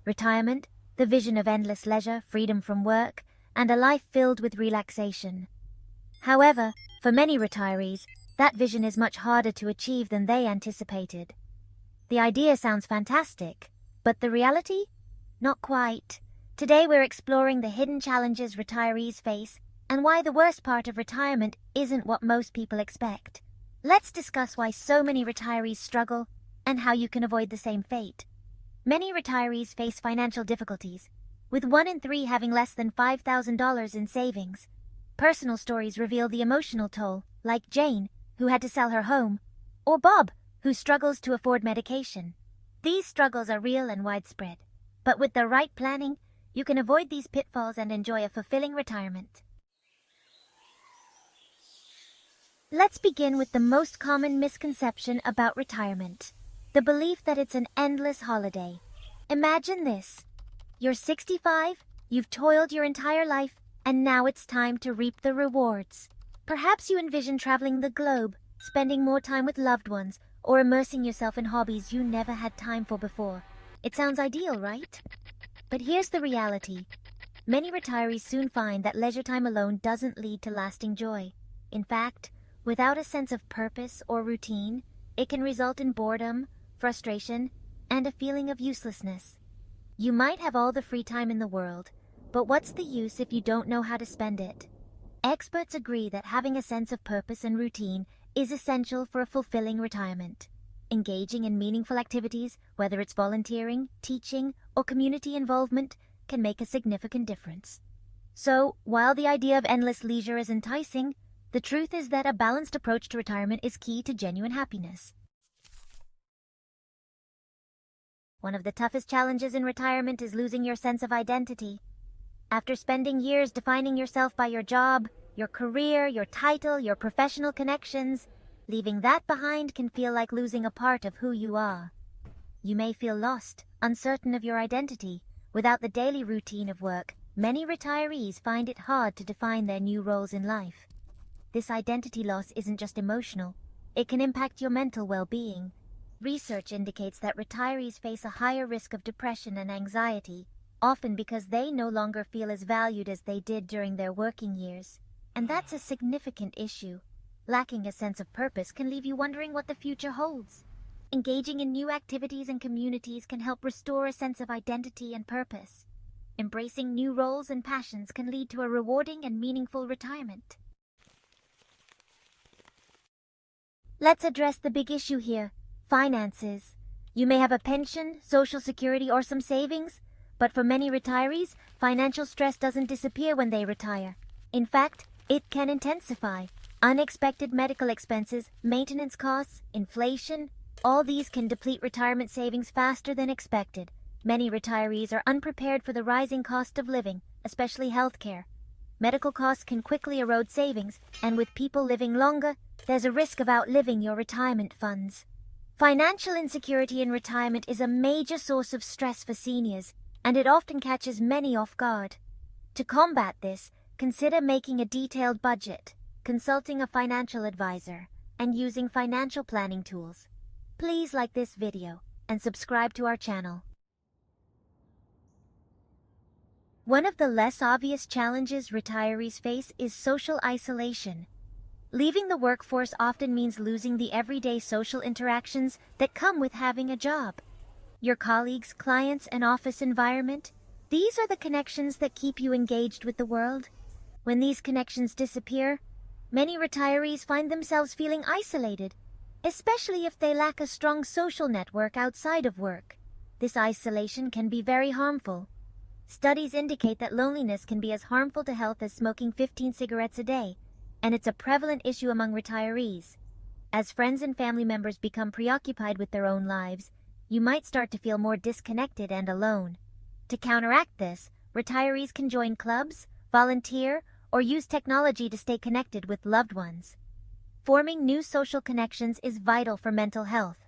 Retirement, the vision of endless leisure, freedom from work, and a life filled with relaxation. However, for many retirees, that vision is much harder to achieve than they anticipated. The idea sounds fantastic, but the reality? Not quite. Today we're exploring the hidden challenges retirees face and why the worst part of retirement isn't what most people expect. Let's discuss why so many retirees struggle and how you can avoid the same fate. Many retirees face financial difficulties, with 1 in 3 having less than $5,000 in savings. Personal stories reveal the emotional toll, like Jane, who had to sell her home, or Bob, who struggles to afford medication. These struggles are real and widespread, but with the right planning, you can avoid these pitfalls and enjoy a fulfilling retirement. Let's begin with the most common misconception about retirement: the belief that it's an endless holiday. Imagine this. You're 65, you've toiled your entire life, and now it's time to reap the rewards. Perhaps you envision traveling the globe, spending more time with loved ones, or immersing yourself in hobbies you never had time for before. It sounds ideal, right? But here's the reality. Many retirees soon find that leisure time alone doesn't lead to lasting joy. In fact, without a sense of purpose or routine, it can result in boredom, frustration, and a feeling of uselessness. You might have all the free time in the world, but what's the use if you don't know how to spend it? Experts agree that having a sense of purpose and routine is essential for a fulfilling retirement. Engaging in meaningful activities, whether it's volunteering, teaching, or community involvement, can make a significant difference. So, while the idea of endless leisure is enticing, the truth is that a balanced approach to retirement is key to genuine happiness. One of the toughest challenges in retirement is losing your sense of identity. After spending years defining yourself by your job, your career, your title, your professional connections, leaving that behind can feel like losing a part of who you are. You may feel lost, uncertain of your identity. Without the daily routine of work, many retirees find it hard to define their new roles in life. This identity loss isn't just emotional, it can impact your mental well-being. Research indicates that retirees face a higher risk of depression and anxiety, often because they no longer feel as valued as they did during their working years. And that's a significant issue. Lacking a sense of purpose can leave you wondering what the future holds. Engaging in new activities and communities can help restore a sense of identity and purpose. Embracing new roles and passions can lead to a rewarding and meaningful retirement. Let's address the big issue here: finances. You may have a pension, Social Security, or some savings, but for many retirees, financial stress doesn't disappear when they retire. In fact, it can intensify. Unexpected medical expenses, maintenance costs, inflation, all these can deplete retirement savings faster than expected. Many retirees are unprepared for the rising cost of living, especially healthcare. Medical costs can quickly erode savings, and with people living longer, there's a risk of outliving your retirement funds. Financial insecurity in retirement is a major source of stress for seniors, and it often catches many off guard. To combat this, consider making a detailed budget, consulting a financial advisor, and using financial planning tools. Please like this video and subscribe to our channel. One of the less obvious challenges retirees face is social isolation. Leaving the workforce often means losing the everyday social interactions that come with having a job. Your colleagues, clients, and office environment, these are the connections that keep you engaged with the world. When these connections disappear, many retirees find themselves feeling isolated, especially if they lack a strong social network outside of work. This isolation can be very harmful. Studies indicate that loneliness can be as harmful to health as smoking 15 cigarettes a day, and it's a prevalent issue among retirees. As friends and family members become preoccupied with their own lives, you might start to feel more disconnected and alone. To counteract this, retirees can join clubs, volunteer, or use technology to stay connected with loved ones. Forming new social connections is vital for mental health.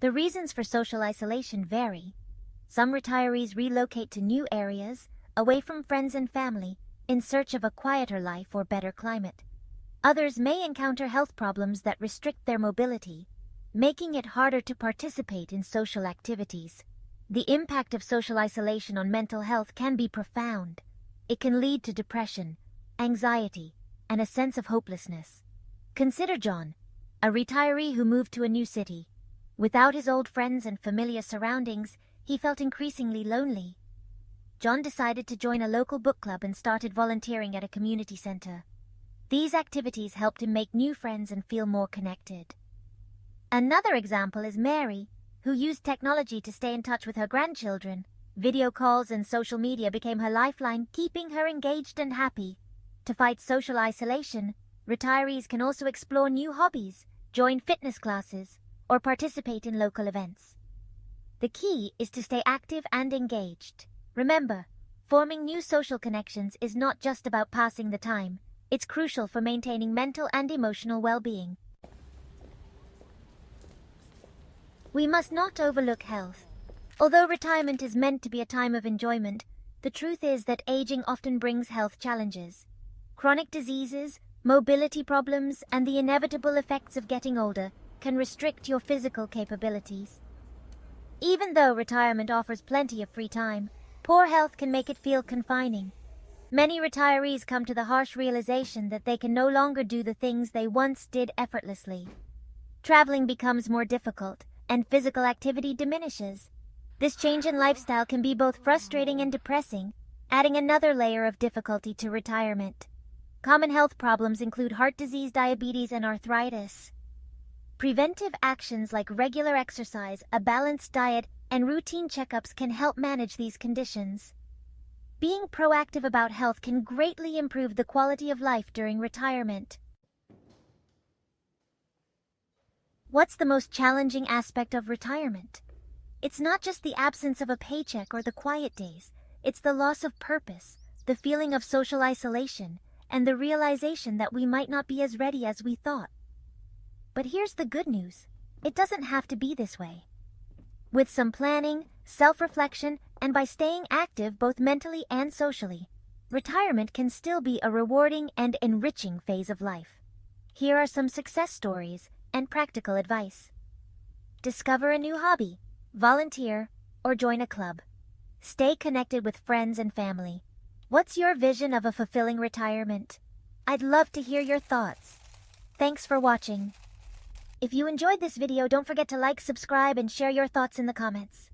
The reasons for social isolation vary. Some retirees relocate to new areas, away from friends and family, in search of a quieter life or better climate. Others may encounter health problems that restrict their mobility, making it harder to participate in social activities. The impact of social isolation on mental health can be profound. It can lead to depression, anxiety, and a sense of hopelessness. Consider John, a retiree who moved to a new city. Without his old friends and familiar surroundings, he felt increasingly lonely. John decided to join a local book club and started volunteering at a community center. These activities helped him make new friends and feel more connected. Another example is Mary, who used technology to stay in touch with her grandchildren. Video calls and social media became her lifeline, keeping her engaged and happy. To fight social isolation, retirees can also explore new hobbies, join fitness classes, or participate in local events. The key is to stay active and engaged. Remember, forming new social connections is not just about passing the time. It's crucial for maintaining mental and emotional well-being. We must not overlook health. Although retirement is meant to be a time of enjoyment, the truth is that aging often brings health challenges. Chronic diseases, mobility problems, and the inevitable effects of getting older can restrict your physical capabilities. Even though retirement offers plenty of free time, poor health can make it feel confining. Many retirees come to the harsh realization that they can no longer do the things they once did effortlessly. Traveling becomes more difficult, and physical activity diminishes. This change in lifestyle can be both frustrating and depressing, adding another layer of difficulty to retirement. Common health problems include heart disease, diabetes, and arthritis. Preventive actions like regular exercise, a balanced diet, and routine checkups can help manage these conditions. Being proactive about health can greatly improve the quality of life during retirement. What's the most challenging aspect of retirement? It's not just the absence of a paycheck or the quiet days. It's the loss of purpose, the feeling of social isolation, and the realization that we might not be as ready as we thought. But here's the good news. It doesn't have to be this way. With some planning, self-reflection, and by staying active both mentally and socially, retirement can still be a rewarding and enriching phase of life. Here are some success stories and practical advice. Discover a new hobby, volunteer, or join a club. Stay connected with friends and family. What's your vision of a fulfilling retirement? I'd love to hear your thoughts. Thanks for watching. If you enjoyed this video, don't forget to like, subscribe, and share your thoughts in the comments.